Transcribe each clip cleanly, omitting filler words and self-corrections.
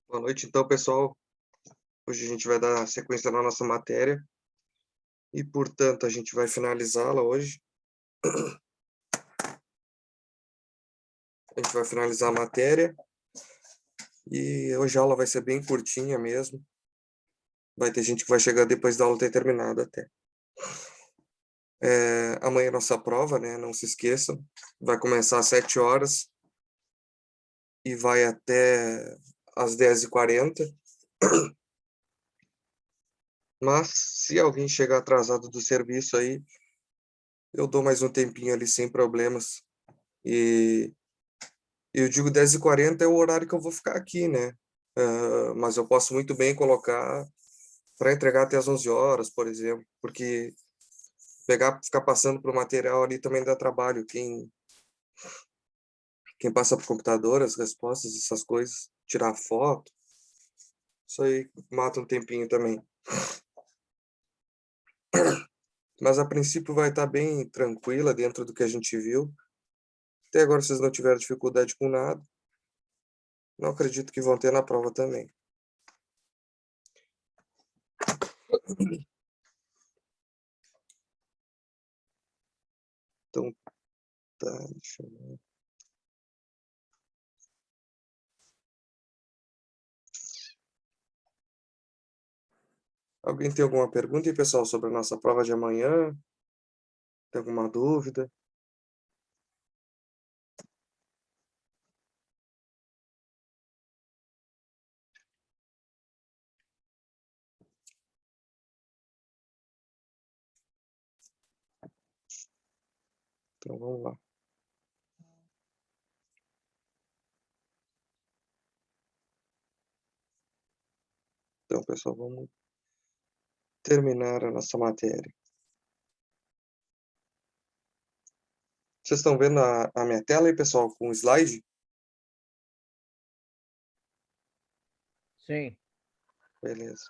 Boa noite, então, pessoal. Hoje a gente vai dar sequência na nossa matéria e, portanto, a gente vai finalizá-la hoje. A gente vai finalizar a matéria e hoje a aula vai ser bem curtinha mesmo. Vai ter gente que vai chegar depois da aula ter terminado até. Amanhã é nossa prova, né? Não se esqueçam. Vai começar às 7 horas e vai até às 10h40. Mas, se alguém chegar atrasado do serviço aí, eu dou mais um tempinho ali sem problemas. E eu digo 10h40 é o horário que eu vou ficar aqui, né? Mas eu posso muito bem colocar para entregar até as 11 horas, por exemplo, porque ficar passando para o material ali também dá trabalho. Quem passa por computador, as respostas, essas coisas, tirar foto, isso aí mata um tempinho também. Mas a princípio vai estar bem tranquila dentro do que a gente viu. Até agora vocês não tiveram dificuldade com nada. Não acredito que vão ter na prova também. Então, tá, deixa eu ver. Alguém tem alguma pergunta aí, pessoal, sobre a nossa prova de amanhã? Tem alguma dúvida? Então, vamos lá. Então, pessoal, vamos terminar a nossa matéria. Vocês estão vendo a minha tela aí, pessoal, com o slide? Sim. Beleza.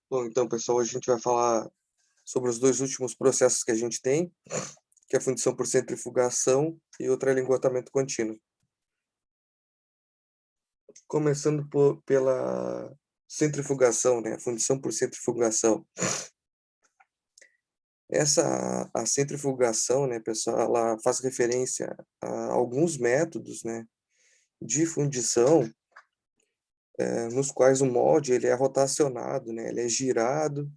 Bom, então, pessoal, hoje a gente vai falar sobre os dois últimos processos que a gente tem, que é a fundição por centrifugação e o trilinguatamento contínuo. Começando pela centrifugação, né? A fundição por centrifugação. A centrifugação, né, pessoal, ela faz referência a alguns métodos, né, de fundição, nos quais o molde ele é rotacionado, né, ele é girado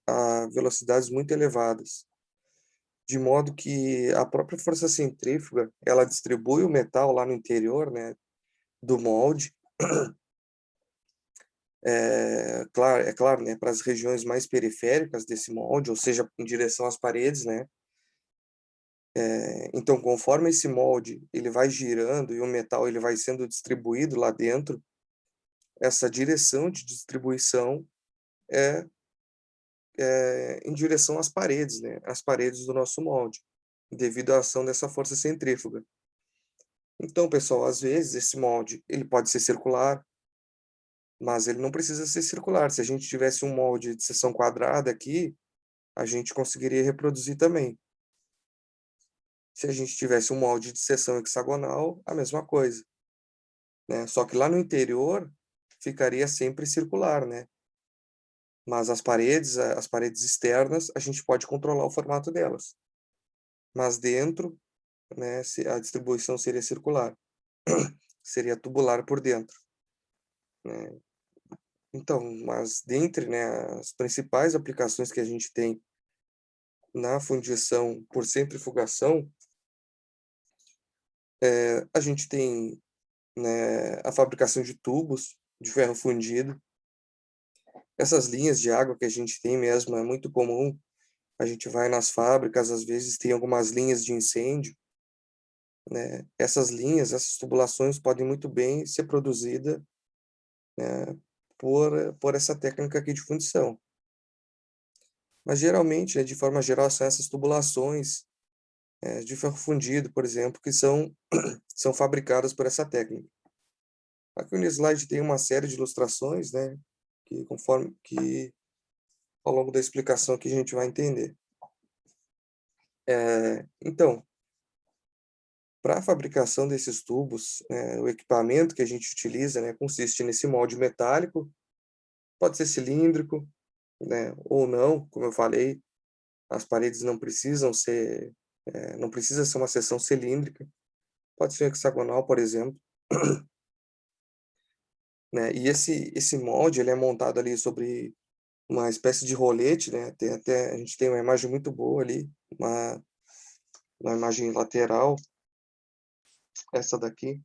a velocidades muito elevadas, de modo que a própria força centrífuga ela distribui o metal lá no interior, né, do molde, claro, né, para as regiões mais periféricas desse molde, ou seja, em direção às paredes, né. Então, conforme esse molde ele vai girando e o metal ele vai sendo distribuído lá dentro, essa direção de distribuição é, em direção às paredes, né? Às paredes do nosso molde, devido à ação dessa força centrífuga. Então, pessoal, às vezes esse molde ele pode ser circular, mas ele não precisa ser circular. Se a gente tivesse um molde de seção quadrada aqui, a gente conseguiria reproduzir também. Se a gente tivesse um molde de seção hexagonal, a mesma coisa, né? Só que lá no interior ficaria sempre circular, né? Mas as paredes externas, a gente pode controlar o formato delas. Mas dentro, né, a distribuição seria circular, seria tubular por dentro, né? Então, mas dentre, né, as principais aplicações que a gente tem na fundição por centrifugação, a gente tem, né, a fabricação de tubos de ferro fundido. Essas linhas de água que a gente tem mesmo é muito comum. A gente vai nas fábricas, às vezes tem algumas linhas de incêndio, né? Essas linhas, essas tubulações podem muito bem ser produzidas, né, por essa técnica aqui de fundição. Mas geralmente, né, de forma geral, são essas tubulações de ferro fundido, por exemplo, que são fabricadas por essa técnica. Aqui no slide tem uma série de ilustrações, né, que ao longo da explicação que a gente vai entender. Então, Para a fabricação desses tubos, o equipamento que a gente utiliza, né, consiste nesse molde metálico, pode ser cilíndrico, né, ou não, como eu falei, as paredes não precisa ser uma seção cilíndrica, pode ser hexagonal, por exemplo, né, e esse molde, ele é montado ali sobre uma espécie de rolete, né, a gente tem uma imagem muito boa ali, uma, uma imagem lateral, essa daqui,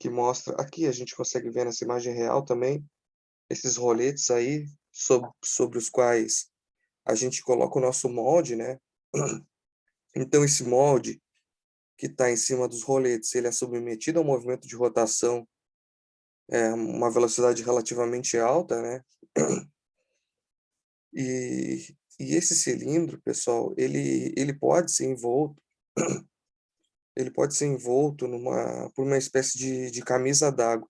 que mostra, aqui a gente consegue ver nessa imagem real também, esses roletes aí, sobre os quais a gente coloca o nosso molde, né, então esse molde que está em cima dos roletes, ele é submetido a um movimento de rotação, uma velocidade relativamente alta, né, e esse cilindro, pessoal, ele pode ser envolto por uma espécie de camisa d'água,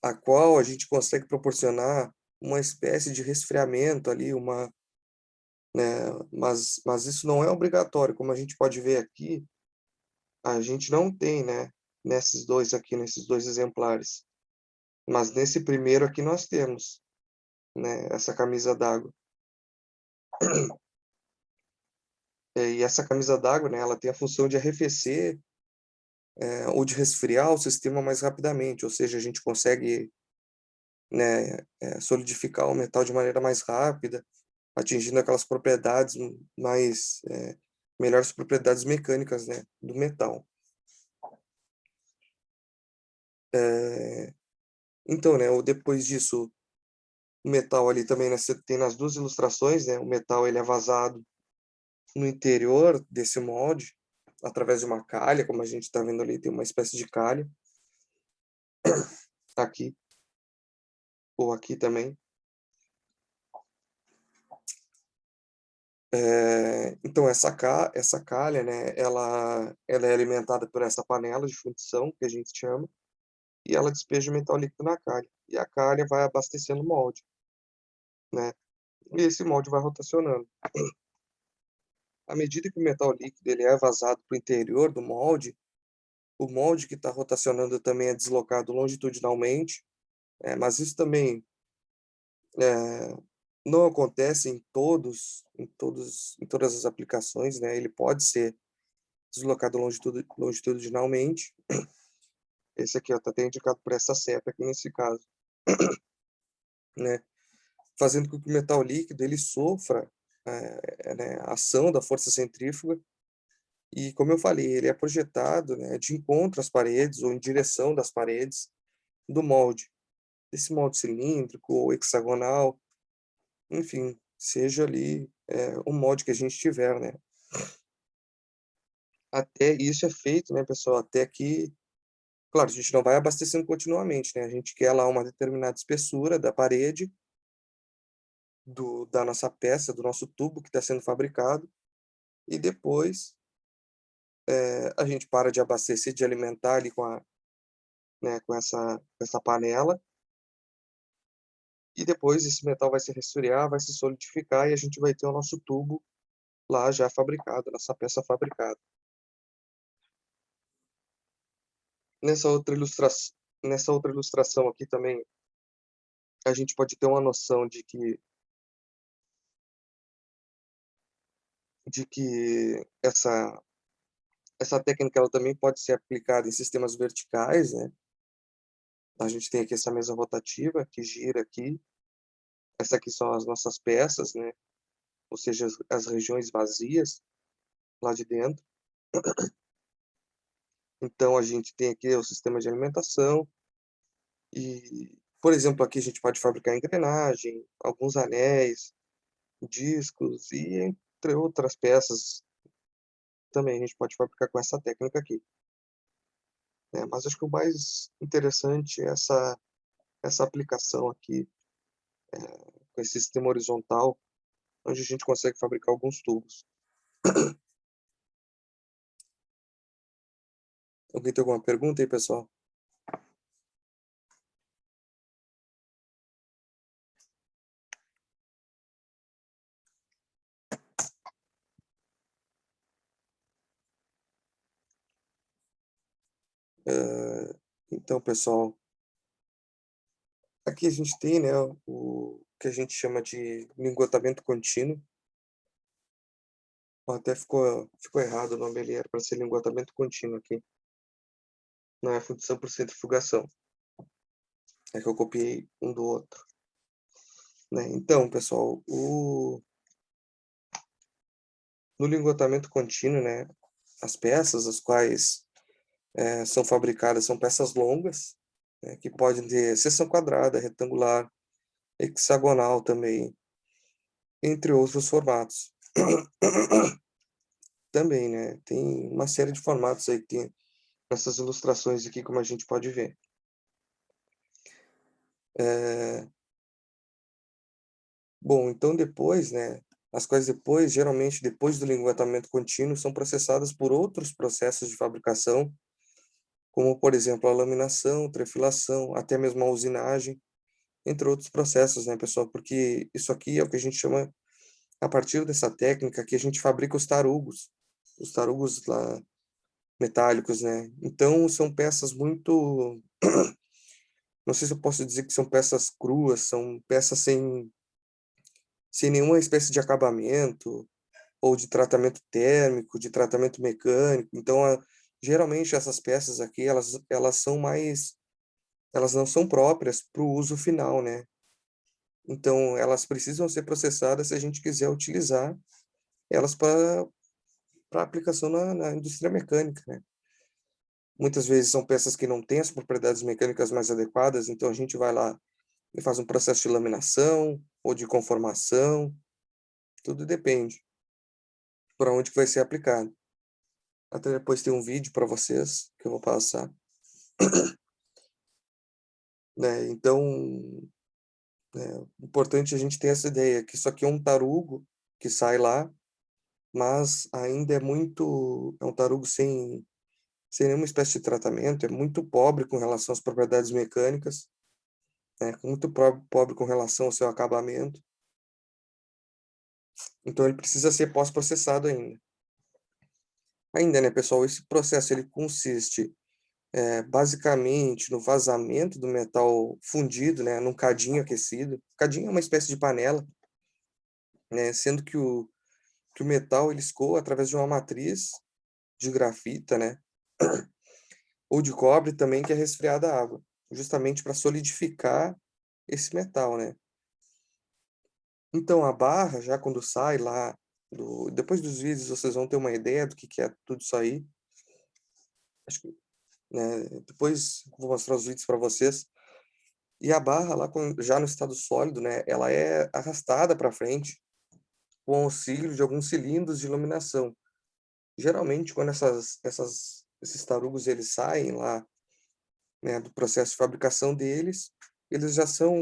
a qual a gente consegue proporcionar uma espécie de resfriamento ali, né, mas isso não é obrigatório, como a gente pode ver aqui, a gente não tem, né, nesses dois exemplares, mas nesse primeiro aqui nós temos, né, essa camisa d'água. E essa camisa d'água, né, ela tem a função de arrefecer, ou de resfriar o sistema mais rapidamente, ou seja, a gente consegue, né, solidificar o metal de maneira mais rápida, atingindo aquelas propriedades mais, melhores propriedades mecânicas, né, do metal. Então, né, depois disso, o metal ali também, né, você tem nas duas ilustrações, né, o metal ele é vazado no interior desse molde, através de uma calha, como a gente está vendo ali, tem uma espécie de calha, aqui, ou aqui também. Então, essa calha, né, ela é alimentada por essa panela de fundição, que a gente chama, e ela despeja o metal líquido na calha. E a calha vai abastecendo o molde, né? E esse molde vai rotacionando. À medida que o metal líquido ele é vazado para o interior do molde, o molde que está rotacionando também é deslocado longitudinalmente, mas isso também é, não acontece em todas as aplicações, né? Ele pode ser deslocado longitudinalmente. Esse aqui está até indicado por essa seta aqui nesse caso, né? Fazendo com que o metal líquido ele sofra, né, a ação da força centrífuga e, como eu falei, ele é projetado, né, de encontro às paredes ou em direção das paredes do molde, desse molde cilíndrico ou hexagonal, enfim, seja ali o molde que a gente tiver, né? Até isso é feito, né, pessoal? Até que, claro, a gente não vai abastecendo continuamente, né? A gente quer lá uma determinada espessura da parede da nossa peça, do nosso tubo que está sendo fabricado, e depois a gente para de abastecer, de alimentar ali né, com essa panela, e depois esse metal vai se resfriar, vai se solidificar e a gente vai ter o nosso tubo lá já fabricado, nossa peça fabricada. Nessa outra nessa outra ilustração aqui também, a gente pode ter uma noção de que essa técnica ela também pode ser aplicada em sistemas verticais, né? A gente tem aqui essa mesa rotativa que gira aqui. Essa aqui são as nossas peças, né? Ou seja, as regiões vazias lá de dentro. Então a gente tem aqui o sistema de alimentação e, por exemplo, aqui a gente pode fabricar engrenagem, alguns anéis, discos e entre outras peças também a gente pode fabricar com essa técnica aqui, né? Mas acho que o mais interessante é essa aplicação aqui com esse sistema horizontal, onde a gente consegue fabricar alguns tubos. Alguém tem alguma pergunta aí, pessoal? Então, pessoal, aqui a gente tem, né, o que a gente chama de lingotamento contínuo. Ó, até ficou errado o nome, ele era para ser lingotamento contínuo aqui, não é fundição por centrifugação. É que eu copiei um do outro, né. Então, pessoal, no lingotamento contínuo, né, as peças as quais, são fabricadas são peças longas, né, que podem ter seção quadrada, retangular, hexagonal também, entre outros formatos. Também, né, tem uma série de formatos aí que tem nessas ilustrações aqui, como a gente pode ver. Eh, Bom, então depois, né, as quais depois, geralmente depois do linguetamento contínuo, são processadas por outros processos de fabricação, como, por exemplo, a laminação, trefilação, até mesmo a usinagem, entre outros processos, né, pessoal? Porque isso aqui é o que a gente chama, a partir dessa técnica, que a gente fabrica os tarugos lá metálicos, né? Então, são peças muito, não sei se eu posso dizer que são peças cruas, são peças sem nenhuma espécie de acabamento, ou de tratamento térmico, de tratamento mecânico. Então, geralmente essas peças aqui, elas são mais, elas não são próprias para o uso final, né? Então, elas precisam ser processadas se a gente quiser utilizar elas para aplicação na indústria mecânica, né? Muitas vezes são peças que não têm as propriedades mecânicas mais adequadas, então a gente vai lá e faz um processo de laminação ou de conformação, tudo depende para onde que vai ser aplicado. Até depois tem um vídeo para vocês que eu vou passar, né? Então, importante a gente ter essa ideia que isso aqui é um tarugo que sai lá, mas ainda é um tarugo sem nenhuma espécie de tratamento, é muito pobre com relação às propriedades mecânicas, né? Muito pobre com relação ao seu acabamento. Então ele precisa ser pós-processado ainda. Ainda, né, pessoal, esse processo ele consiste, basicamente no vazamento do metal fundido, né, num cadinho aquecido. Cadinho é uma espécie de panela, né, sendo que o metal ele escoa através de uma matriz de grafita, né, ou de cobre também, que é resfriada à água, justamente para solidificar esse metal, né. Então a barra, já quando sai lá depois dos vídeos vocês vão ter uma ideia do que é tudo isso aí. Acho que, né, depois vou mostrar os vídeos para vocês. E a barra lá já no estado sólido, né, ela é arrastada para frente com auxílio de alguns cilindros de iluminação. Geralmente quando esses tarugos eles saem lá, né, do processo de fabricação deles, eles já são,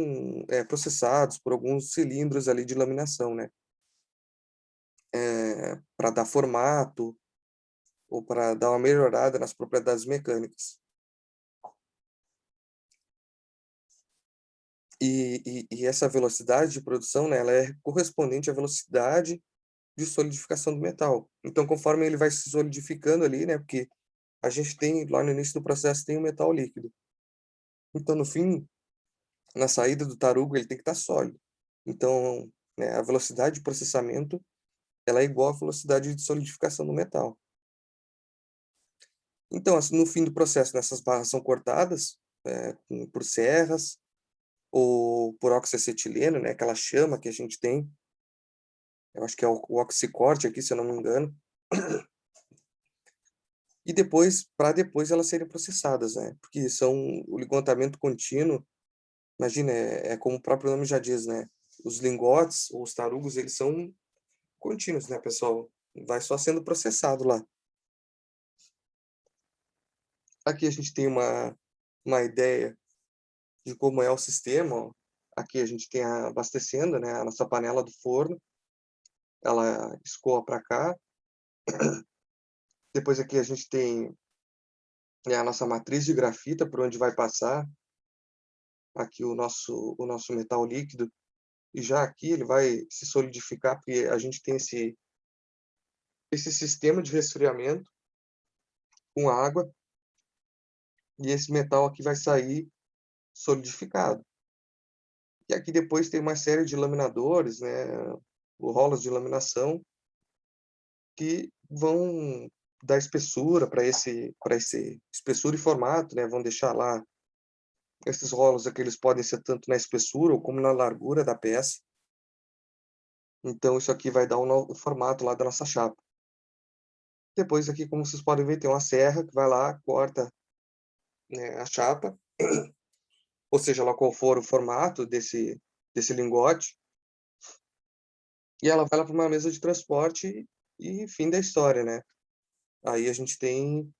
processados por alguns cilindros ali de laminação, né, para dar formato ou para dar uma melhorada nas propriedades mecânicas. E essa velocidade de produção, né, ela é correspondente à velocidade de solidificação do metal. Então, conforme ele vai se solidificando ali, né, porque a gente tem lá no início do processo tem o metal líquido. Então, no fim, na saída do tarugo, ele tem que estar sólido. Então, né, a velocidade de processamento, ela é igual à velocidade de solidificação do metal. Então, assim, no fim do processo, né, essas barras são cortadas, por serras ou por oxiacetileno, né, aquela chama que a gente tem. Eu acho que é o oxicorte aqui, se eu não me engano. E depois, para depois elas serem processadas, né? Porque são o lingotamento contínuo, imagina, é como o próprio nome já diz, né? Os lingotes ou os tarugos, eles são contínuos, né, pessoal? Vai só sendo processado lá. Aqui a gente tem uma ideia de como é o sistema, ó. Aqui a gente tem abastecendo, né, a nossa panela do forno, ela escoa para cá. Depois aqui a gente tem, né, a nossa matriz de grafita, por onde vai passar aqui o nosso metal líquido. E já aqui ele vai se solidificar, porque a gente tem esse sistema de resfriamento com água, e esse metal aqui vai sair solidificado. E aqui depois tem uma série de laminadores, né, rolos de laminação, que vão dar espessura para esse espessura e formato, né, vão deixar lá esses rolos aqui, eles podem ser tanto na espessura ou como na largura da peça. Então isso aqui vai dar um novo formato lá da nossa chapa. Depois aqui, como vocês podem ver, tem uma serra que vai lá, corta, né, a chapa, ou seja lá qual for o formato desse lingote, e ela vai lá para uma mesa de transporte e fim da história, né? Aí a gente tem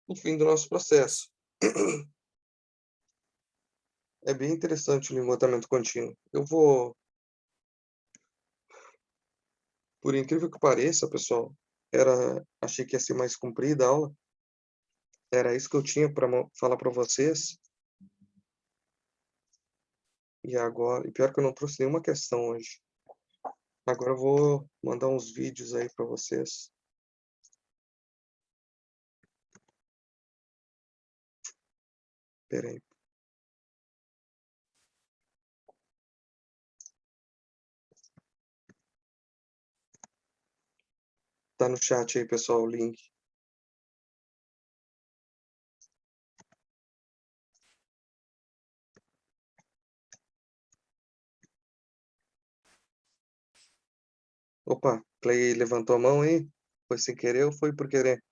o fim do nosso processo. É bem interessante o lingotamento contínuo. Eu vou, por incrível que pareça, pessoal, achei que ia ser mais comprida a aula. Era isso que eu tinha para falar para vocês. E agora, e pior que eu não trouxe nenhuma questão hoje. Agora eu vou mandar uns vídeos aí para vocês. Espera aí. Tá no chat aí, pessoal, o link. Opa, Clay levantou a mão aí? Foi sem querer ou foi por querer?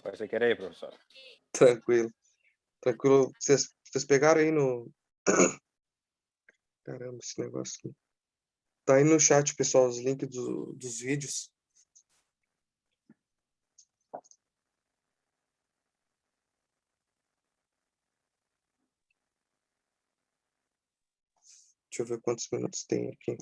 Foi sem querer, professor. Tranquilo. Tranquilo. Vocês pegaram aí no... Caramba, esse negócio aqui. Tá aí no chat, pessoal, os links dos vídeos. Deixa eu ver quantos minutos tem aqui.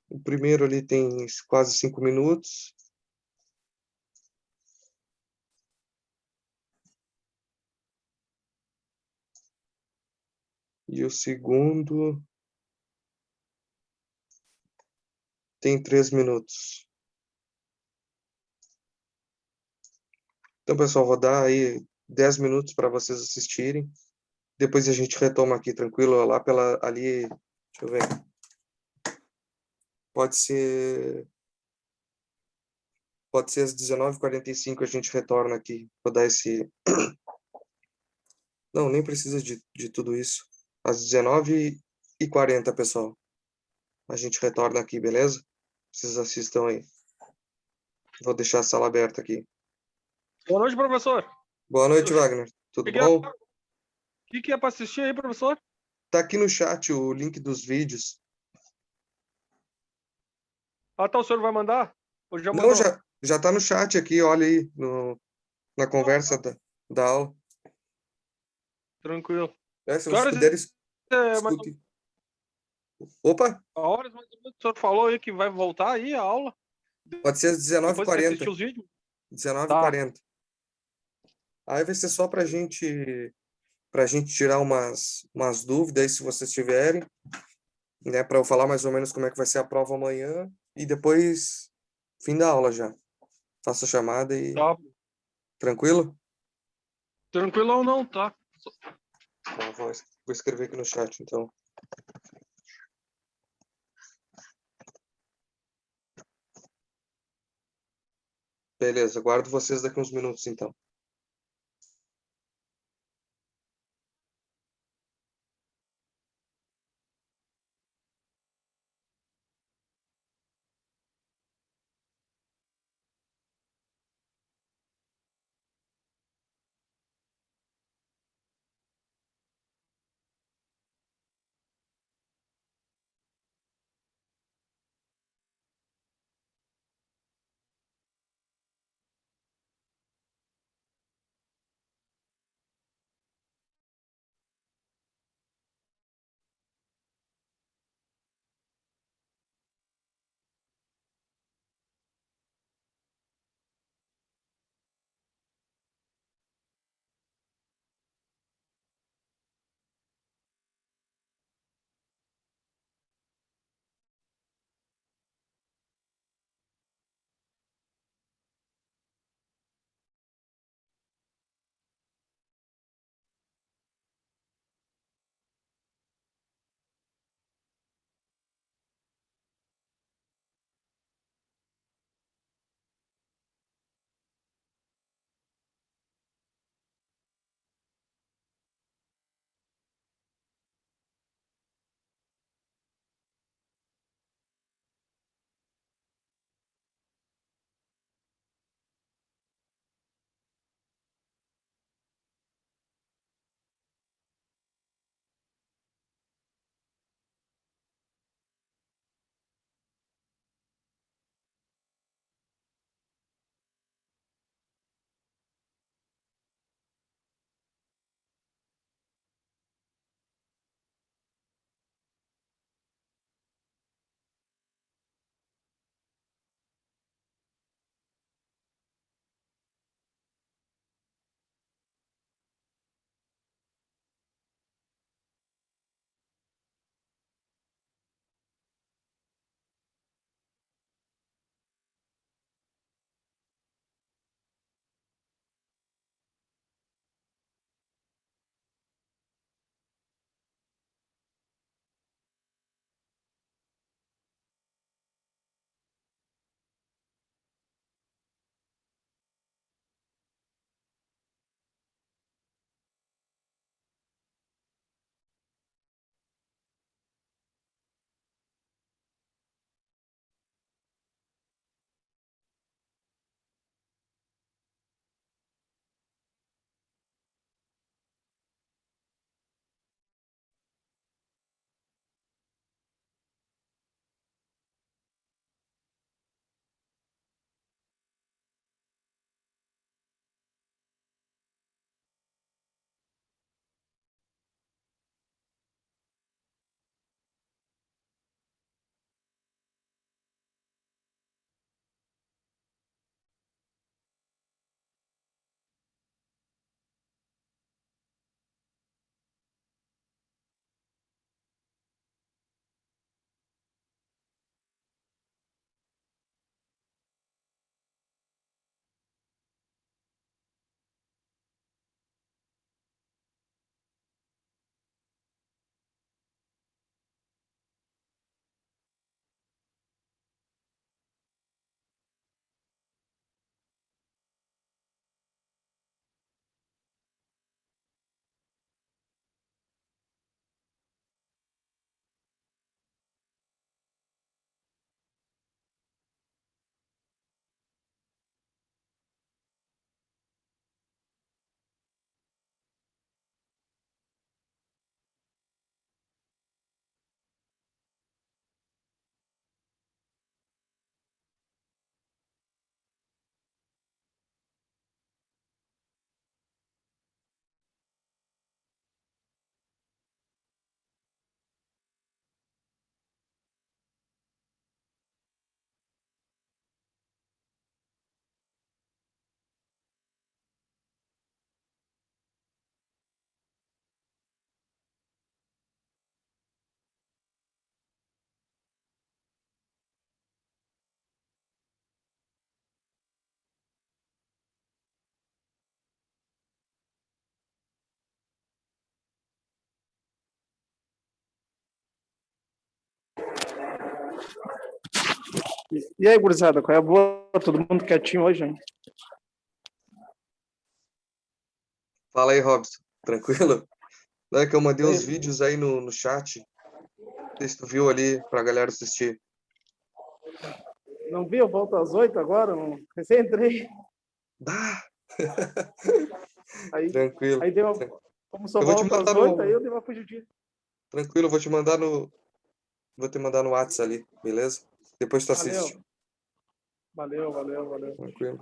O primeiro ali tem quase 5 minutos. E o segundo tem 3 minutos. Então, pessoal, vou dar aí 10 minutos para vocês assistirem. Depois a gente retoma aqui, tranquilo? Lá pela ali, deixa eu ver. Pode ser às 19h45 a gente retorna aqui. Vou dar esse... Não, nem precisa de tudo isso. Às 19h40, pessoal. A gente retorna aqui, beleza? Vocês assistam aí. Vou deixar a sala aberta aqui. Boa noite, professor. Boa noite, Wagner. Tudo O bom? que é para assistir aí, professor? Tá aqui no chat o link dos vídeos. Ah, tá, o senhor vai mandar? Ou já Não, mandou? já tá no chat aqui, olha aí, na conversa da aula. Tranquilo. Se Que vocês horas puderem, mais, escute. Opa, a horas mais ou menos o senhor falou aí que vai voltar aí a aula? pode ser às Depois que assistir 19h40. os vídeos? Tá, 19h40. Aí vai ser só pra gente tirar umas dúvidas aí, se vocês tiverem, né, para eu falar mais ou menos como é que vai ser a prova amanhã e depois fim da aula já. Faço a chamada e tá. tranquilo? Tranquilo não, tá. Bom, vou escrever aqui no chat, então. Beleza, aguardo vocês daqui uns minutos, então. E aí, gurizada, qual é a boa? Todo mundo quietinho hoje, hein? Fala aí, Robson. Tranquilo? Não é que eu mandei E aí? os vídeos aí no chat. Não sei se tu viu ali pra galera assistir. Não vi, eu volto às 8 agora, não. Recém entrei. Dá! Aí, Tranquilo. aí deu uma... Como só Eu vou te volto às mandar 8, aí no. eu dei uma fugidinha. Tranquilo, eu vou te mandar no. Vou te mandar no WhatsApp ali, beleza? Depois tu assiste. Valeu. Valeu, valeu, valeu. Tranquilo.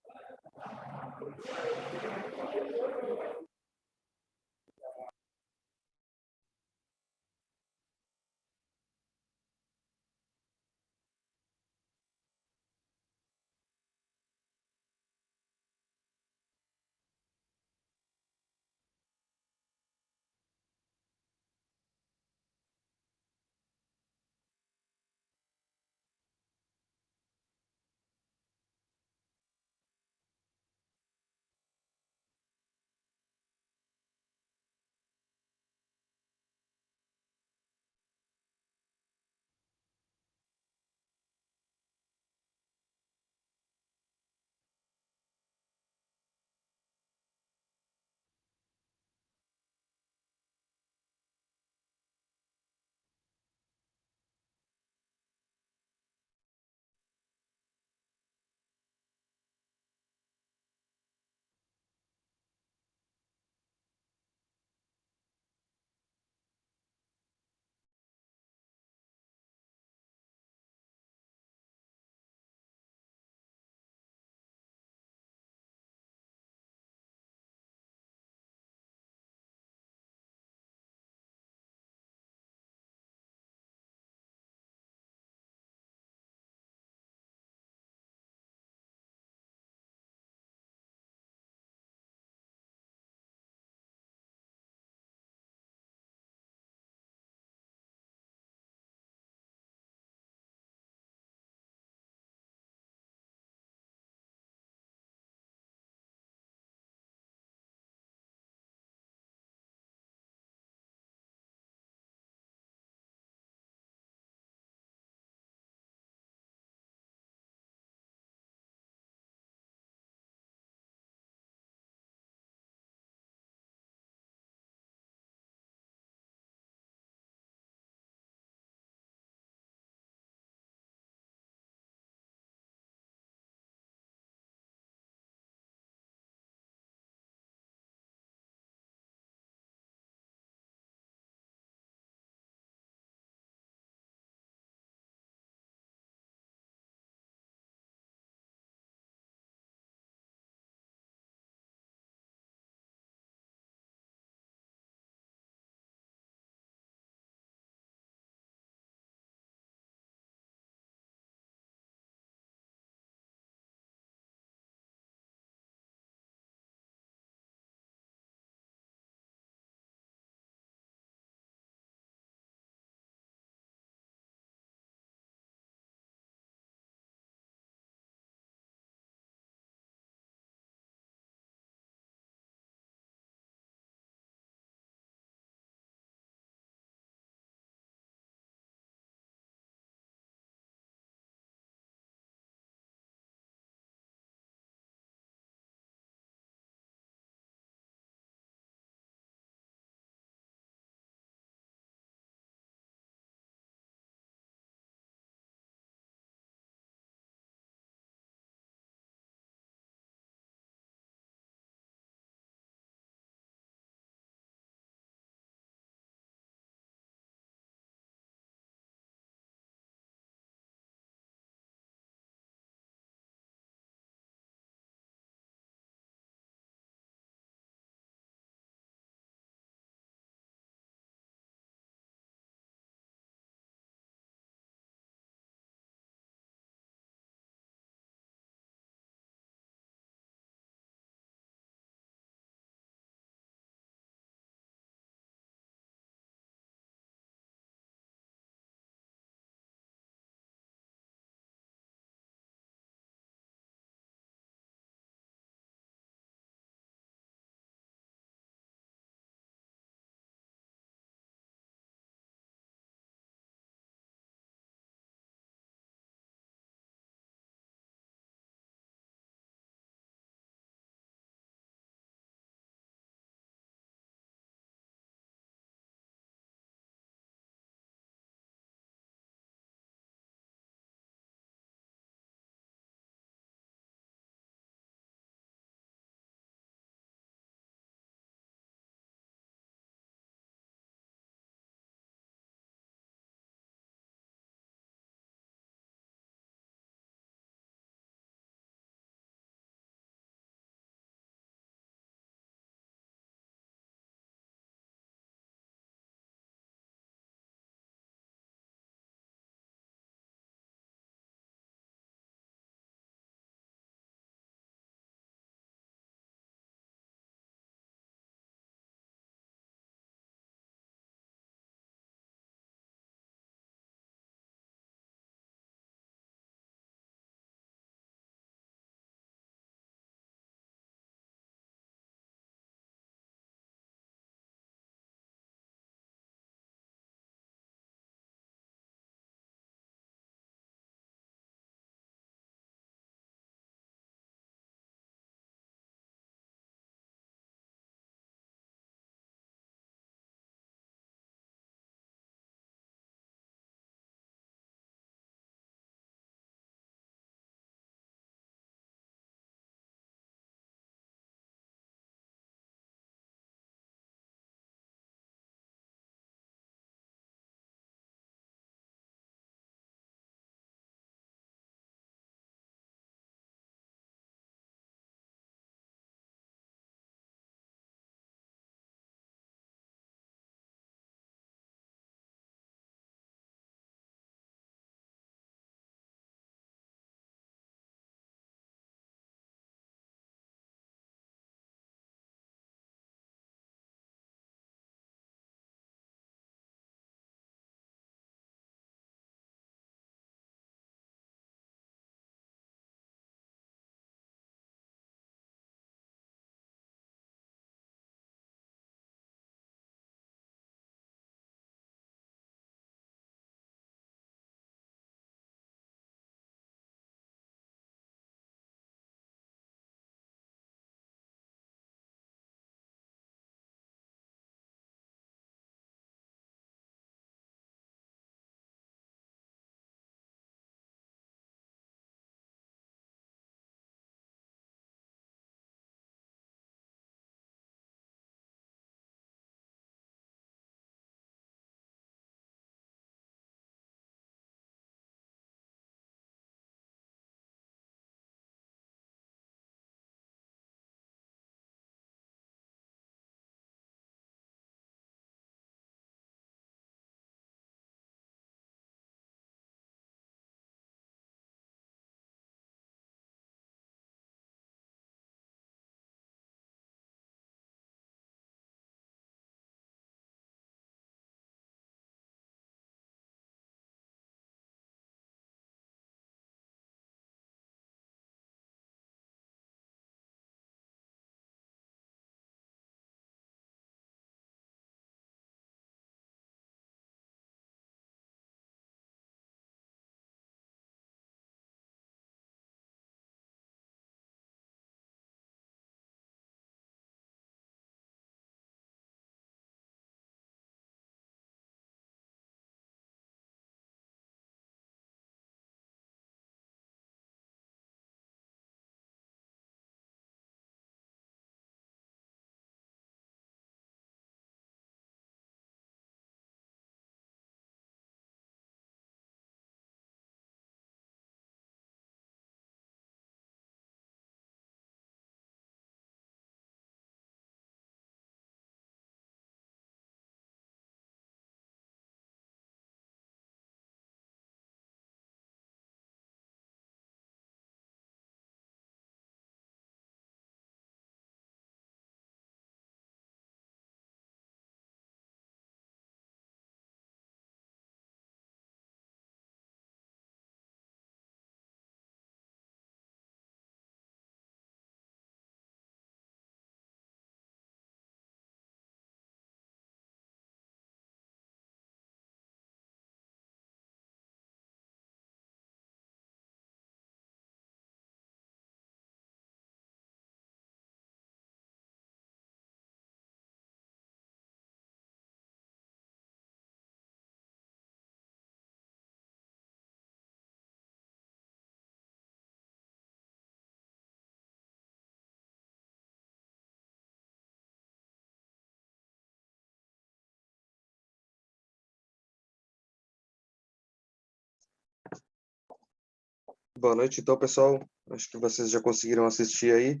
Boa noite, então, pessoal. Acho que vocês já conseguiram assistir aí.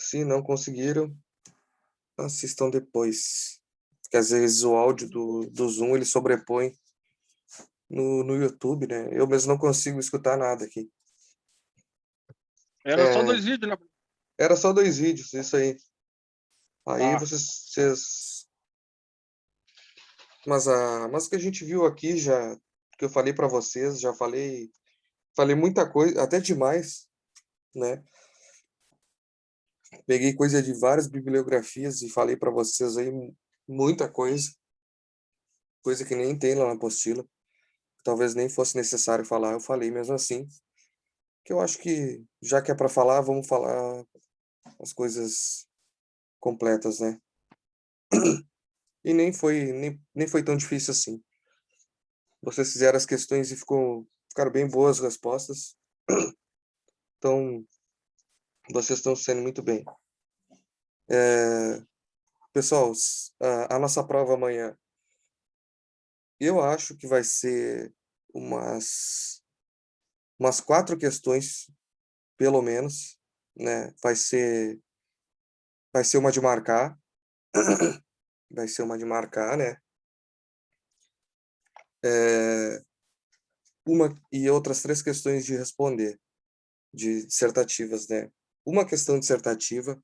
Se não conseguiram, assistam depois. Porque às vezes o áudio do Zoom ele sobrepõe no YouTube, né? Eu mesmo não consigo escutar nada aqui. Era só 2 vídeos, né? Era só 2 vídeos, isso aí. Aí Tá. vocês... Mas o que a gente viu aqui já, que eu falei para vocês, já falei muita coisa, até demais, né? Peguei coisa de várias bibliografias e falei para vocês aí muita coisa que nem tem lá na apostila. Talvez nem fosse necessário falar, eu falei mesmo assim. Que eu acho que, já que é para falar, vamos falar as coisas completas, né? E nem foi tão difícil assim. Vocês fizeram as questões e ficaram bem boas as respostas. Então, vocês estão sendo muito bem. Pessoal, a nossa prova amanhã, eu acho que vai ser umas 4 questões, pelo menos, né? Vai ser uma de marcar, né? Uma e outras 3 questões de responder, de dissertativas, né? Uma questão dissertativa